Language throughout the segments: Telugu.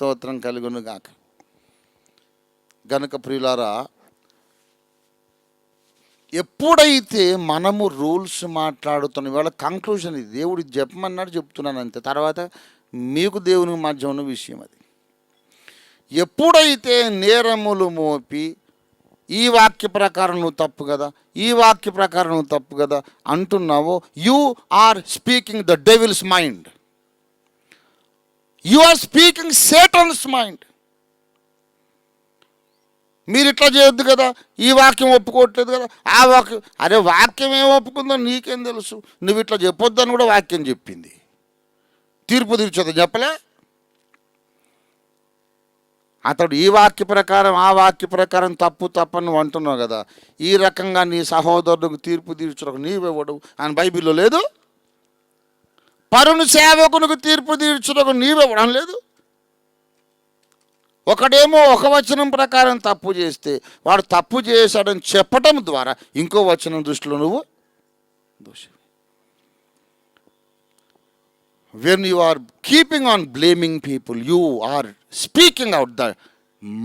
స్తోత్రం కలుగును గాక. గనుక ప్రియులారా, ఎప్పుడైతే మనము రూల్స్ మాట్లాడుతున్నాం, ఇవాళ కంక్లూజన్ ఇది, దేవుడు చెప్పమన్నాడు చెప్తున్నాను అంతే, తర్వాత మీకు దేవుని మధ్య ఉన్న విషయం అది. ఎప్పుడైతే నేరములు మోపి ఈ వాక్య ప్రకారం నువ్వు తప్పు కదా, ఈ వాక్య ప్రకారం నువ్వు తప్పు కదా అంటున్నావో, you are speaking the devil's mind, you are speaking Satan's mind. మీరు ఇట్లా చేయొద్దు కదా, ఈ వాక్యం ఒప్పుకోవట్లేదు కదా, ఆ వాక్యం, అరే వాక్యం ఏం ఒప్పుకుందో నీకేం తెలుసు, నువ్వు ఇట్లా చెప్పొద్దని కూడా వాక్యం చెప్పింది, తీర్పు తీర్చొద్దు చెప్పలే. అతడు ఈ వాక్య ప్రకారం ఆ వాక్య ప్రకారం తప్పు తప్పని నువ్వు అంటున్నావు కదా, ఈ రకంగా నీ సహోదరులకు తీర్పు తీర్చడానికి నీవెవడు అని బైబిల్లో లేదు. పరుని సేవకునికి తీర్పు తీర్చడానికి నీవెవడం లేదు. ఒకడేమో ఒక వచనం ప్రకారం తప్పు చేస్తే వాడు తప్పు చేశాడని చెప్పటం ద్వారా ఇంకో వచనం దృష్టిలో నువ్వు దోషి. When you are keeping on blaming people, you are speaking out the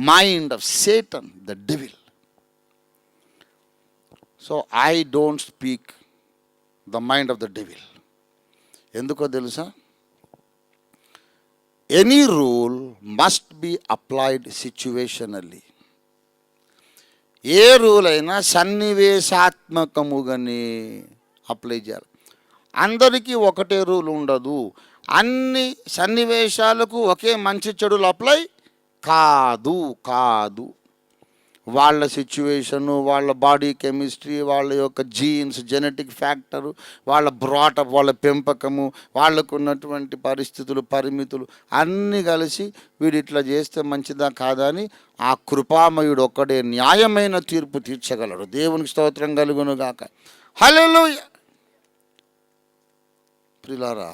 mind of Satan, the devil. So I don't speak the mind of the devil. ఎందుకో తెలుసా? Any rule must be applied situationally. A rule అయినా సన్నివేశాత్మకముగానే అప్లై చేయాలి. అందరికీ ఒకటే రూల్ ఉండదు. అన్ని సన్నివేశాలకు ఒకే మంచి చెడులు అప్లై కాదు. వాళ్ళ సిచ్యువేషను, వాళ్ళ బాడీ కెమిస్ట్రీ, వాళ్ళ యొక్క జీన్స్, జెనెటిక్ ఫ్యాక్టరు, వాళ్ళ బ్రాటప్, వాళ్ళ పెంపకము, వాళ్ళకు ఉన్నటువంటి పరిస్థితులు, పరిమితులు అన్నీ కలిసి వీడు ఇట్లా చేస్తే మంచిదా కాదా అని ఆ కృపామయుడు ఒక్కడే న్యాయమైన తీర్పు తీర్చగలడు. దేవునికి స్తోత్రం కలుగును గాక. హల్లెలూయా. ప్రియులారా,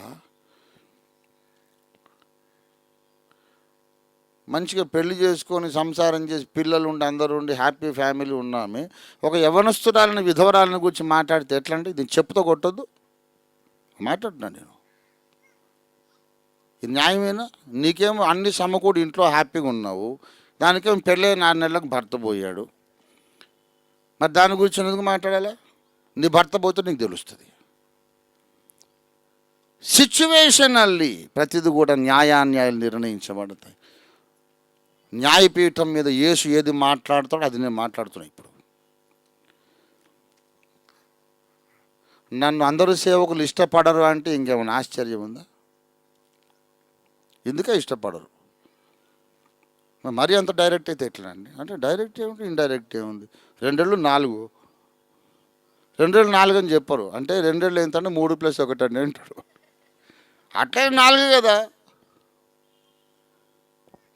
మంచిగా పెళ్లి చేసుకొని సంసారం చేసి పిల్లలు ఉండి అందరూ ఉండి హ్యాపీ ఫ్యామిలీ ఉన్నామే, ఒక యవనస్తురాలని విధవరాలని గురించి మాట్లాడితే ఎట్లా అంటే, ఇది చెప్పుతో కొట్టొద్దు మాట్లాడుతున్నా నేను. ఇది న్యాయమేనా? నీకేమో అన్ని సమకూడి ఇంట్లో హ్యాపీగా ఉన్నావు, దానికేమో పెళ్ళే 4 నెలలకు భర్త పోయాడు, మరి దాని గురించి ఎందుకు మాట్లాడాలా? నీ భర్త పోతే నీకు తెలుస్తుంది. సిచ్యువేషనల్లీ ప్రతిది కూడా న్యాయాన్యాయాలు నిర్ణయించబడతాయి. న్యాయపీఠం మీద యేసు ఏది మాట్లాడతాడో అది నేను మాట్లాడుతున్నా. ఇప్పుడు నన్ను అందరూ సేవకులు ఇష్టపడరు అంటే ఇంకేమైనా ఆశ్చర్యం ఉందా? ఎందుకే ఇష్టపడరు? మరీ అంత డైరెక్ట్ అయితే ఎట్లా అండి? అంటే డైరెక్ట్ ఏముంది, ఇండైరెక్ట్ ఏముంది? 2 ఏళ్ళు 4, 2 ఏళ్ళు 4 అని చెప్పరు. అంటే 2 ఏళ్ళు ఏంటంటే 3 + 1 అండి అంటాడు. అట్లే 4 కదా.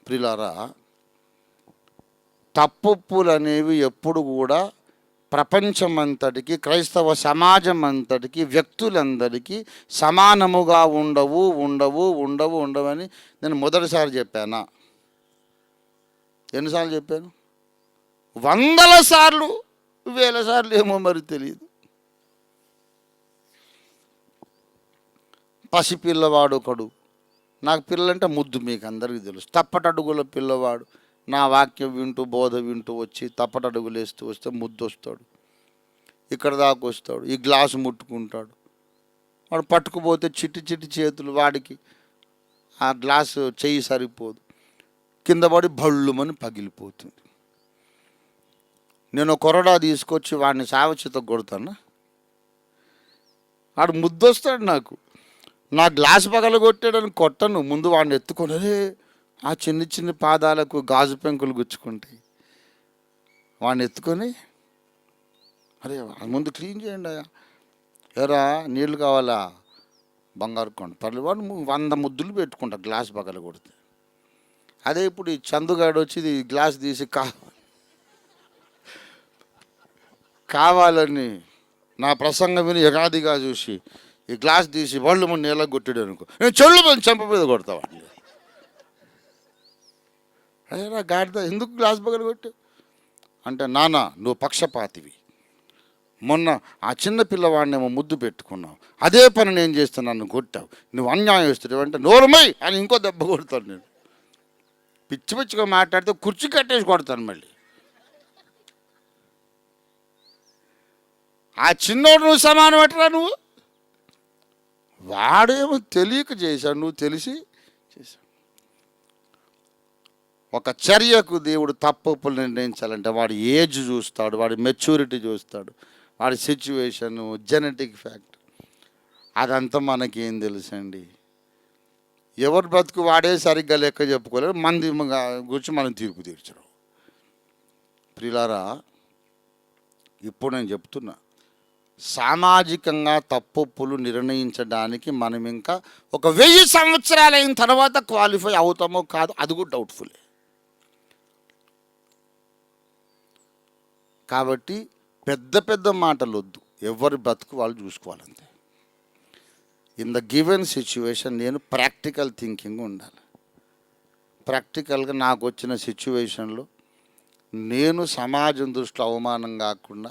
ప్రియులారా, తప్పులు అనేవి ఎప్పుడు కూడా ప్రపంచమంతటికి, క్రైస్తవ సమాజం అంతటికి, వ్యక్తులందరికీ సమానముగా ఉండవని నేను మొదటిసారి చెప్పానా? ఎన్నిసార్లు చెప్పాను? 100ల సార్లు, 1000 సార్లు ఏమో మరి తెలియదు. పసిపిల్లవాడు ఒకడు, నాకు పిల్లలంటే ముద్దు, మీకు అందరికీ తెలుసు. తప్పటడుగుల పిల్లవాడు నా వాక్యం వింటూ బోధ వింటూ వచ్చి తప్పటడుగులు వేస్తూ వస్తే ముద్దు వస్తాడు, ఇక్కడ దాకా వస్తాడు, ఈ గ్లాసు ముట్టుకుంటాడు. వాడు పట్టుకుపోతే చిట్టి చేతులు, వాడికి ఆ గ్లాసు చెయ్యి సరిపోదు, కింద పడి భళ్ళుమని పగిలిపోతుంది. నేను కొరడా తీసుకొచ్చి వాడిని సావచిత కొడతాను, వాడు ముద్దు వస్తాడు. నా గ్లాస్ పగలగొట్టాడని కొట్టను, ముందు వాడిని ఎత్తుకొని ఆ చిన్ని పాదాలకు గాజు పెంకులు గుచ్చుకుంటాయి, వాడిని ఎత్తుకొని అరే ముందు క్లీన్ చేయండి, ఎరా నీళ్ళు కావాలా, బంగారు కొండ పర్లేదు, వాడు 100 ముద్దులు పెట్టుకుంటా గ్లాస్ పగలగొడితే. అదే ఇప్పుడు ఈ చందుగాడు వచ్చి ఈ గ్లాస్ తీసి కావాలని నా ప్రసంగం విని ఎగాదిగా చూసి ఈ గ్లాస్ తీసి వాళ్ళు మన నేల కొట్టాడు అనుకో, నేను చెళ్ళు పని చెంప మీద కొడతావా? అదే గాడిద ఎందుకు గ్లాస్ పగలు కొట్టు అంటే, నాన్న నువ్వు పక్షపాతివి, మొన్న ఆ చిన్న పిల్లవాడినేమో ముద్దు పెట్టుకున్నావు, అదే పని నేను చేస్తే నన్ను కొట్టావు, నువ్వు అన్యాయం చేస్తావు అంటే నోరుమై అని ఇంకో దెబ్బ కొడతాను నేను. పిచ్చి పిచ్చిగా మాట్లాడితే కుర్చీ కట్టేసి కొడతాను మళ్ళీ. ఆ చిన్నోడు నువ్వు సమానం పెట్టరా నువ్వు? వాడేమో తెలియక చేశాడు, నువ్వు తెలిసి చేశావు. ఒక చర్యకు దేవుడు తప్పులు నిర్ణయించాలంటే వాడి ఏజ్ చూస్తాడు, వాడి మెచ్యూరిటీ చూస్తాడు, వాడి సిచ్యువేషను, జెనెటిక్ ఫ్యాక్ట్. అదంతా మనకేం తెలుసండి? ఎవరి బ్రతుకు వాడే సరిగ్గా లెక్క చెప్పుకోలేదు, మంది గురించి మనం తీర్పు తీర్చడం. ప్రియులారా, ఇప్పుడు నేను చెప్తున్నా, సామాజికంగా తప్పులు నిర్ణయించడానికి మనం ఇంకా ఒక 1000 సంవత్సరాలు అయిన తర్వాత క్వాలిఫై అవుతామో కాదు, అది కూడా డౌట్ఫుల్లే. కాబట్టి పెద్ద పెద్ద మాటలు వద్దు, ఎవరి బ్రతుకు వాళ్ళు చూసుకోవాలంతే. ఇన్ ద గివెన్ సిచ్యువేషన్ నేను ప్రాక్టికల్ థింకింగ్ ఉండాలి. ప్రాక్టికల్గా నాకు వచ్చిన సిచ్యువేషన్లో నేను సమాజం దృష్టిలో అవమానం కాకుండా,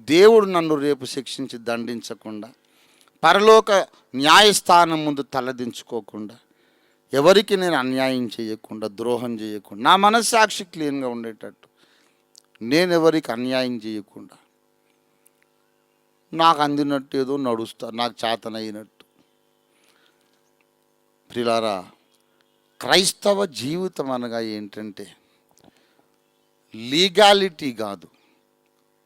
దేవుడు నన్ను రేపు శిక్షించి దండించకుండా, పరలోక న్యాయస్థానం ముందు తలదించుకోకుండా, ఎవరికి నేను అన్యాయం చేయకుండా, ద్రోహం చేయకుండా, నా మనస్సాక్షి క్లీన్గా ఉండేటట్టు, నేను ఎవరికి అన్యాయం చేయకుండా, నాకు అందినట్టు ఏదో నడుస్తా, నాకు చేతనైనట్టు. ప్రియులారా, క్రైస్తవ జీవితం అనగా ఏంటంటే లీగాలిటీ కాదు.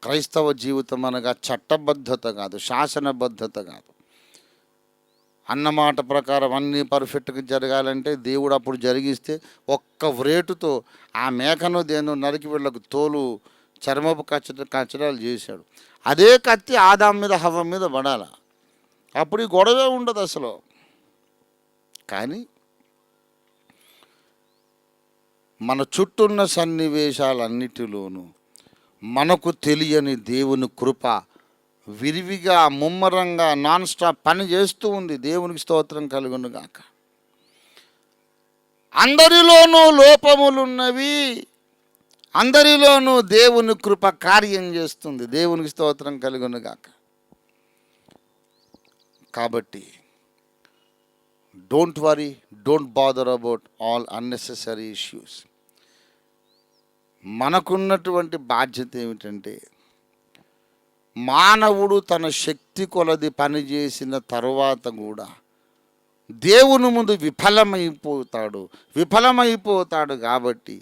క్రైస్తవ జీవితం అనగా చట్టబద్ధత కాదు, శాసనబద్ధత కాదు. అన్నమాట ప్రకారం అన్నీ పర్ఫెక్ట్గా జరగాలంటే దేవుడు అప్పుడు జరిగిస్తే ఒక్క వ్రేటుతో ఆ మేకను దేని నరికి వీళ్ళకు తోలు చర్మపు కచ్చడాలు చేశాడు. అదే కత్తి ఆదాం మీద హవ్వ మీద పడాల, అప్పుడు ఈ గొడవే ఉండదు అసలు. కానీ మన చుట్టూన్న సన్నివేశాలన్నిటిలోనూ మనకు తెలియని దేవుని కృప విరివిగా ముమ్మరంగా నాన్ స్టాప్ పని చేస్తూ ఉంది. దేవునికి స్తోత్రం కలుగును గాక. అందరిలోనూ లోపములున్నవి, అందరిలోనూ దేవుని కృప కార్యం చేస్తుంది. దేవునికి స్తోత్రం కలుగును గాక. కాబట్టి don't worry, don't bother about all unnecessary issues. మనకున్నటువంటి బాధ్యత ఏమిటంటే, మానవుడు తన శక్తి కొలది పనిచేసిన తరువాత కూడా దేవుని ముందు విఫలమైపోతాడు కాబట్టి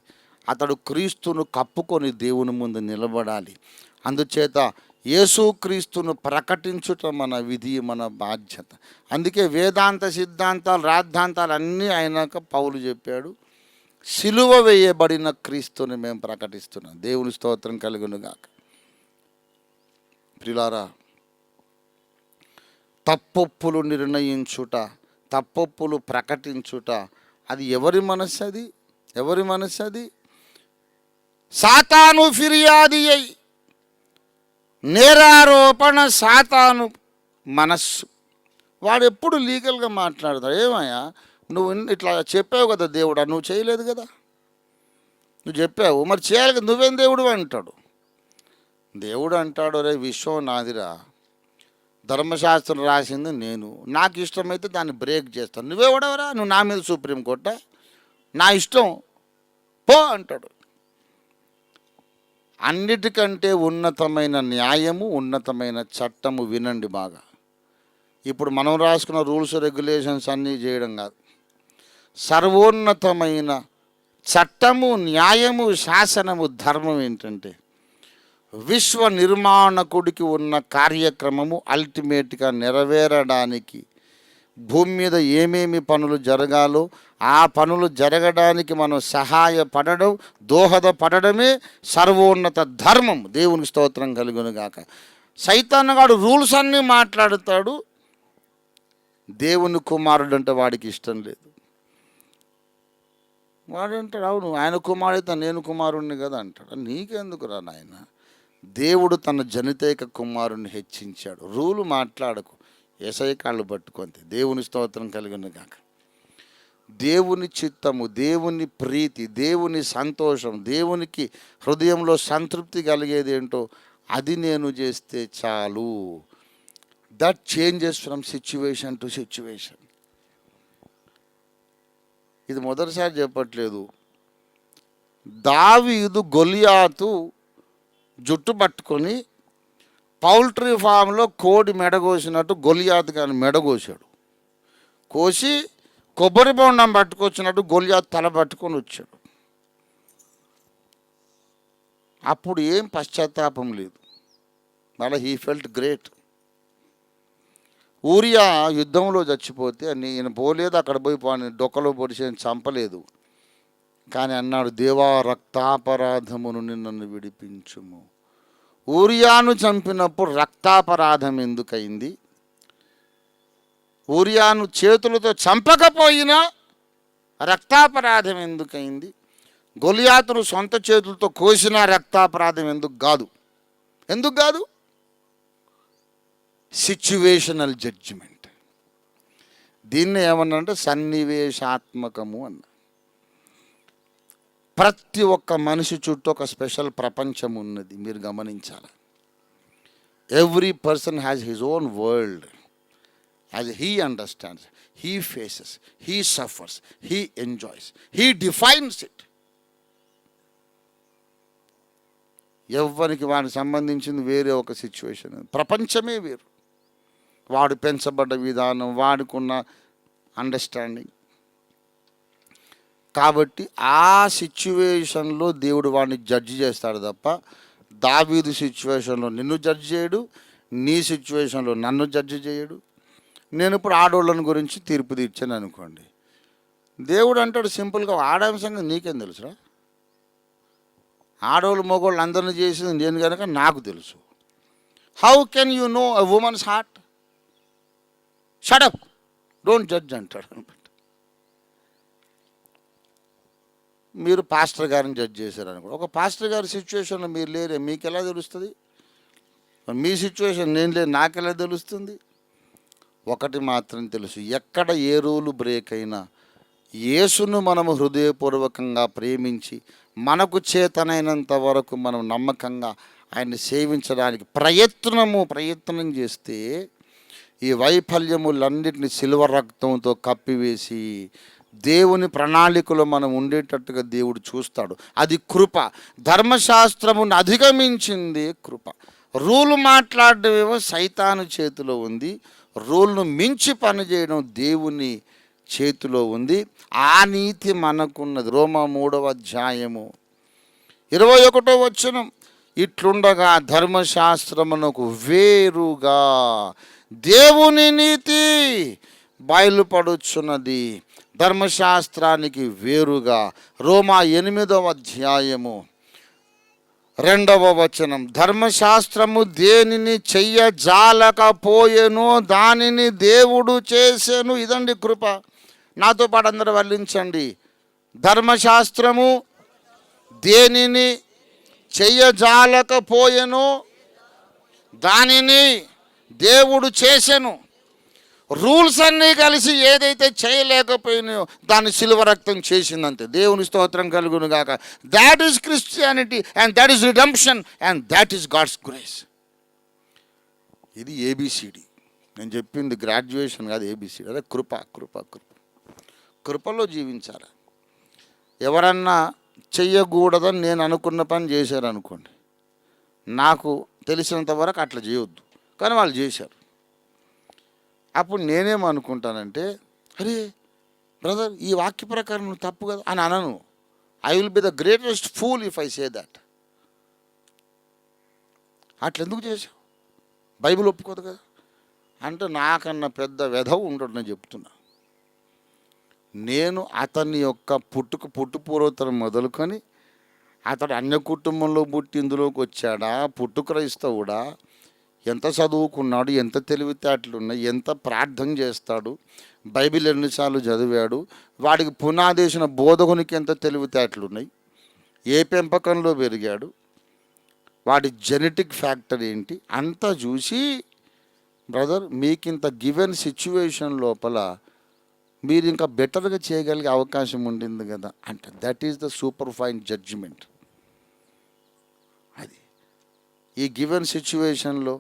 అతడు క్రీస్తును కప్పుకొని దేవుని ముందు నిలబడాలి. అందుచేత యేసుక్రీస్తును ప్రకటించుట మన విధి, మన బాధ్యత. అందుకే వేదాంత సిద్ధాంతాలు రాద్ధాంతాలు అన్నీ అయినాక పౌలు చెప్పాడు, సిలువ వేయబడిన క్రీస్తుని మేము ప్రకటిస్తున్నాం. దేవుని స్తోత్రం కలుగును గాక. ప్రియులారా, తప్పొప్పులు నిర్ణయించుట, తప్పొప్పులు ప్రకటించుట అది ఎవరి మనస్సు? అది ఎవరి మనస్సు? అది సాతాను ఫిర్యాది అయి నేరారోపణ సాతాను మనస్సు. వాడు ఎప్పుడు లీగల్గా మాట్లాడతాడు. ఏమయ్యా నువ్వు ఇట్లా చెప్పావు కదా దేవుడా, నువ్వు చేయలేదు కదా, నువ్వు చెప్పావు మరి చేయాలి కదా, నువ్వేం దేవుడు అంటాడు. దేవుడు అంటాడు, రే విశ్వం నాదిరా, ధర్మశాస్త్రం రాసింది నేను, నాకు ఇష్టమైతే దాన్ని బ్రేక్ చేస్తాను, నువ్వెవడవరా, నువ్వు నా మీద సుప్రీంకోర్ట, నా ఇష్టం పో అంటాడు. అన్నిటికంటే ఉన్నతమైన న్యాయము, ఉన్నతమైన చట్టము వినండి బాగా. ఇప్పుడు మనం రాసుకున్న రూల్స్ రెగ్యులేషన్స్ అన్నీ చేయడం కాదు, సర్వోన్నతమైన చట్టము, న్యాయము, శాసనము, ధర్మం ఏంటంటే విశ్వ నిర్మాణకుడికి ఉన్న కార్యక్రమము అల్టిమేట్గా నెరవేరడానికి భూమి మీద ఏమేమి పనులు జరగాలో ఆ పనులు జరగడానికి మనం సహాయపడడం, దోహదపడమే సర్వోన్నత ధర్మం. దేవునికి స్తోత్రం కలుగును గాక. సైతాన్నగాడు రూల్స్ అన్నీ మాట్లాడతాడు, దేవుని కుమారుడు అంటే వాడికి ఇష్టం లేదు. వాడంటాడు, అవును ఆయన కుమారుడైతే నేను కుమారుణ్ణి కదా అంటాడు. నీకెందుకు రా నాయన, దేవుడు తన జనితైక కుమారుణ్ణి హెచ్చించాడు. రూలు మాట్లాడకు, యేసయ్య కాళ్ళు పట్టుకుంది. దేవుని స్తోత్రం కలిగిన గాక. దేవుని చిత్తము, దేవుని ప్రీతి, దేవుని సంతోషం, దేవునికి హృదయంలో సంతృప్తి కలిగేది ఏంటో అది నేను చేస్తే చాలు. That changes from situation to situation. ఇది మొదటిసారి చెప్పట్లేదు, దావీదు గొలియాతు జుట్టు పట్టుకొని పౌల్ట్రీ ఫామ్లో కోడి మెడగోసినట్టు గొలియాతు కానీ మెడగోసాడు. కోసి కొబ్బరి బొండం పట్టుకొచ్చినట్టు గొలియాతు తల పట్టుకొని వచ్చాడు. అప్పుడు ఏం పశ్చాత్తాపం లేదు. మళ్ళీ హీ ఫెల్ట్ గ్రేట్. ఊరియా యుద్ధంలో చచ్చిపోతే నేను పోలేదు, అక్కడ పోయి డొక్కలో పొడిచి చంపలేదు. కానీ అన్నాడు, దేవా రక్తాపరాధము నుండి నన్ను విడిపించుము. ఊరియాను చంపినప్పుడు రక్తాపరాధం ఎందుకయింది? ఊరియాను చేతులతో చంపకపోయినా రక్తాపరాధం ఎందుకయింది? గొలియాతును సొంత చేతులతో కోసిన రక్తాపరాధం ఎందుకు కాదు? ఎందుకు కాదు? Situational judgement. దీన్ని ఏమన్నారంటే సన్నివేశాత్మకము అన్న. ప్రతి ఒక్క మనిషి చుట్టూ ఒక స్పెషల్ ప్రపంచం ఉన్నది, మీరు గమనించాలి. Every person has his own world as he understands, he faces, he suffers, he enjoys, he defines it. ఎవరికి వాడికి సంబంధించింది వేరే ఒక సిచ్యువేషన్, ప్రపంచమే వేరు. వాడు పెంచబడ్డ విధానం, వాడుకున్న అండర్స్టాండింగ్. కాబట్టి ఆ సిచ్యువేషన్లో దేవుడు వాడిని జడ్జి చేస్తాడు తప్ప దావీదు సిచ్యువేషన్లో నిన్ను జడ్జి చేయడు, నీ సిచ్యువేషన్లో నన్ను జడ్జి చేయడు. నేను ఇప్పుడు ఆడోళ్ళని గురించి తీర్పు తీర్చాను అనుకోండి, దేవుడు అంటాడు సింపుల్గా, ఆడంశంగా నీకేం తెలుసురా? ఆడవాళ్ళు మగవాళ్ళు అందరినీ చేసింది నేను కనుక నాకు తెలుసు. How can you know a women's heart? Shut up, don't judge అంటాడు అనమాట. మీరు పాస్టర్ గారిని జడ్జ్ చేశారనుకో, ఒక పాస్టర్ గారి సిచ్యువేషన్లో మీరు లేరే, మీకు ఎలా తెలుస్తుంది? మీ సిచ్యువేషన్ నేను లేదు, నాకు ఎలా తెలుస్తుంది? ఒకటి మాత్రం తెలుసు, ఎక్కడ ఏ రూలు బ్రేక్ అయినా యేసును మనము హృదయపూర్వకంగా ప్రేమించి మనకు చేతనైనంత వరకు మనం నమ్మకంగా ఆయన్ని సేవించడానికి ప్రయత్నం చేస్తే ఈ వైఫల్యములన్నింటినీ సిల్వ రక్తంతో కప్పివేసి దేవుని ప్రణాళికలో మనం ఉండేటట్టుగా దేవుడు చూస్తాడు. అది కృప. ధర్మశాస్త్రమును అధిగమించింది కృప. రూలు మాట్లాడడమేమో సైతాను చేతిలో ఉంది, రూల్ను మించి పనిచేయడం దేవుని చేతిలో ఉంది. ఆ నీతి మనకున్నది. రోమా 3వ అధ్యాయము 21వ వచనం, ఇట్లుండగా ధర్మశాస్త్రమునకు వేరుగా దేవుని నీతి బయలుపడుచున్నది. ధర్మశాస్త్రానికి వేరుగా. రోమా 8వ అధ్యాయము 2వ వచనం, ధర్మశాస్త్రము దేనిని చెయ్యజాలకపోయెనో దానిని దేవుడు చేసెను. ఇదండి కృప. నాతో పాటు అందరూ వల్లించండి. ధర్మశాస్త్రము దేనిని చెయ్యజాలకపోయెనో దానిని దేవుడు చేసెను. రూల్స్ అన్నీ కలిసి ఏదైతే చేయలేకపోయినాయో దాన్ని సిలువ రక్తం చేసిందంతే. దేవుని స్తోత్రం కలుగును గాక. That is Christianity and that is redemption and that is God's grace. ఇది ఏబిసిడి. నేను చెప్పింది గ్రాడ్యుయేషన్ కాదు, ఏబిసిడి. అదే కృప. కృప కృప కృపలో జీవించాలి. ఎవరన్నా చెయ్యకూడదని నేను అనుకున్న పని చేశారనుకోండి, నాకు తెలిసినంత వరకు అట్లా చేయొద్దు, కానీ వాళ్ళు చేశారు. అప్పుడు నేనేమనుకుంటానంటే, అరే బ్రదర్, ఈ వాక్య ప్రకారం నువ్వు తప్పు కదా అని అనను. I will be the greatest fool if I say that. అట్లా ఎందుకు చేశావు? బైబిల్ ఒప్పుకోదు కదా అంటే నాకన్నా పెద్ద వెధవ ఉండడు. నేను చెప్తున్నా, నేను అతని యొక్క పుట్టు పూర్వతరం మొదలుకొని అతడు అన్య కుటుంబంలో పుట్టి ఇందులోకి వచ్చాడా, క్రైస్తవుడా, ఎంత చదువుకున్నాడు, ఎంత తెలివితేటలు ఉన్నాయి, ఎంత ప్రార్థన చేస్తాడు, బైబిల్ ఎన్నిసార్లు చదివాడు, వాడికి పునాదేశిన బోధకునికి ఎంత తెలివితేటలు ఉన్నాయి, ఏ పెంపకంలో పెరిగాడు, వాడి జెనెటిక్ ఫ్యాక్టర్ ఏంటి, అంతా చూసి బ్రదర్ మీకు ఇంత గివెన్ సిచ్యువేషన్ లోపల మీరు ఇంకా బెటర్గా చేయగలిగే అవకాశం ఉండింది కదా అంటే that is the super fine judgement. అది ఈ గివెన్ సిచ్యువేషన్లో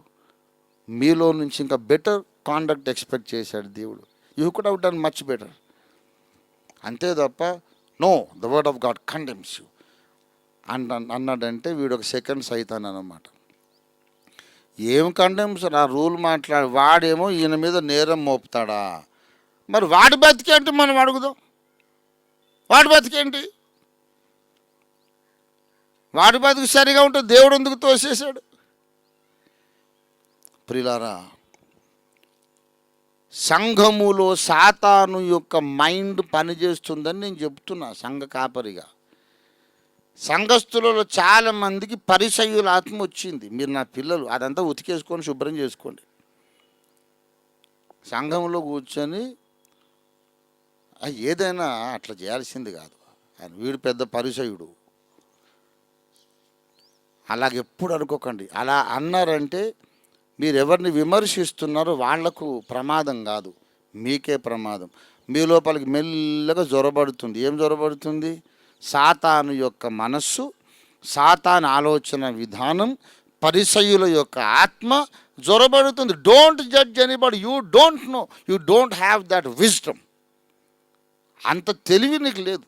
మీలో నుంచి ఇంకా బెటర్ కాండక్ట్ ఎక్స్పెక్ట్ చేశాడు దేవుడు. You could have done much better. అంతే తప్ప no, the word of God condemns you. అన్నాడంటే వీడు ఒక సెకండ్ సైతాన్ అన్నమాట. ఏం కండెమ్స్ ఆ రూల్ మాట్లాడి వాడేమో ఈయన మీద నేరం మోపుతాడా? మరి వాడి బతికేంటి మనం అడుగుదాం. వాడి బతికేంటి? వాడి బతుకు సరిగా ఉంటే దేవుడు ఎందుకు తోసేశాడు? ప్రియులారా, సంఘములో సాతాను యొక్క మైండ్ పనిచేస్తుందని నేను చెప్తున్నా. సంఘ కాపరిగా సంఘస్థులలో చాలామందికి పరిసయ్యుల ఆత్మ వచ్చింది. మీరు నా పిల్లలు అదంతా ఉతికేసుకొని శుభ్రం చేసుకోండి. సంఘంలో కూర్చొని ఏదైనా అట్లా చేయాల్సింది కాదు. ఆయన వీడు పెద్ద పరిసయుడు అలాగెప్పుడు అనుకోకండి. అలా అన్నారంటే మీరు ఎవరిని విమర్శిస్తున్నారో వాళ్లకు ప్రమాదం కాదు, మీకే ప్రమాదం. మీ లోపలికి మెల్లగా జ్వరబడుతుంది. ఏం జ్వరబడుతుంది? సాతాను యొక్క మనస్సు, సాతాను ఆలోచన విధానం, పరిసయ్యుల యొక్క ఆత్మ జ్వరబడుతుంది. Don't judge anybody. You don't know, you don't have that wisdom. అంత తెలివి నీకు లేదు.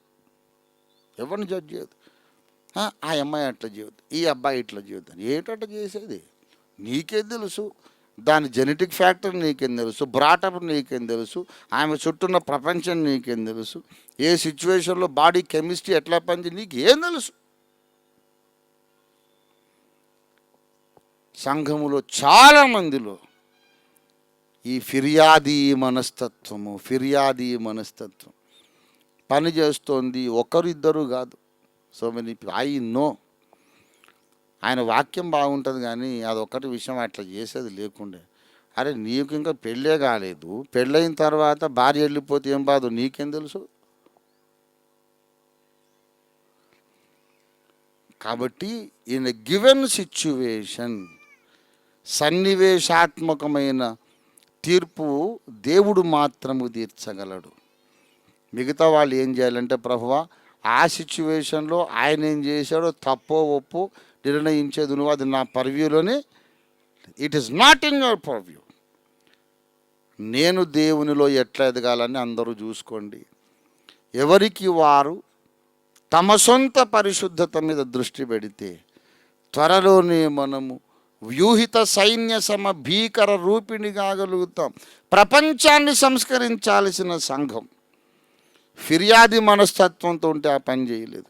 ఎవరిని జడ్జ్ చేయదు. ఆ అమ్మాయి అట్లా చేయొద్దు, ఈ అబ్బాయి ఇట్లా చేయొద్దు. ఏంటట్లా చేసేది? నీకేం తెలుసు? దాని జెనెటిక్ ఫ్యాక్టర్ నీకేం తెలుసు? బ్రాటప్ నీకేం తెలుసు? ఆమె చుట్టూన్న ప్రపంచం నీకేం తెలుసు? ఏ సిచ్యువేషన్లో బాడీ కెమిస్ట్రీ ఎట్లా పనిచేసి నీకేం తెలుసు? సంఘములో చాలామందిలో ఈ ఫిర్యాదీ మనస్తత్వం పని చేస్తోంది. ఒకరు ఇద్దరు కాదు, సో మెనీ ఐ నో. ఆయన వాక్యం బాగుంటుంది కానీ అదొక్కటి విషయం అట్లా చేసేది లేకుండే. అరే నీకు ఇంకా పెళ్ళే కాలేదు, పెళ్ళైన తర్వాత భార్య వెళ్ళిపోతే ఏం బాధ నీకేం తెలుసు? కాబట్టి ఇన్ ఎ గివెన్ సిచ్యువేషన్ సన్నివేశాత్మకమైన తీర్పు దేవుడు మాత్రము తీర్చగలడు. మిగతా వాళ్ళు ఏం చేయాలంటే, ప్రభువా ఆ సిచ్యువేషన్లో ఆయన ఏం చేశాడో తప్పో ఒప్పో నిర్ణయించేది నువ్వు, అది నా పర్వ్యూలోనే. It is not in your purview. నేను దేవునిలో ఎట్లా ఎదగాలని అందరూ చూసుకోండి. ఎవరికి వారు తమ సొంత పరిశుద్ధత మీద దృష్టి పెడితే త్వరలోనే మనము వ్యూహిత సైన్య సమ భీకర రూపిణి కాగలుగుతాం. ప్రపంచాన్ని సంస్కరించాల్సిన సంఘం ఫిర్యాది మనస్తత్వంతో ఉంటే ఆ పని చేయలేదు.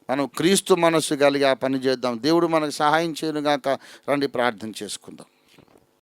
మనం క్రీస్తు మనస్సు కలిగి ఆ పని చేద్దాం. దేవుడు మనకు సహాయం చేయనుగాక. రండి ప్రార్థన చేసుకుందాం.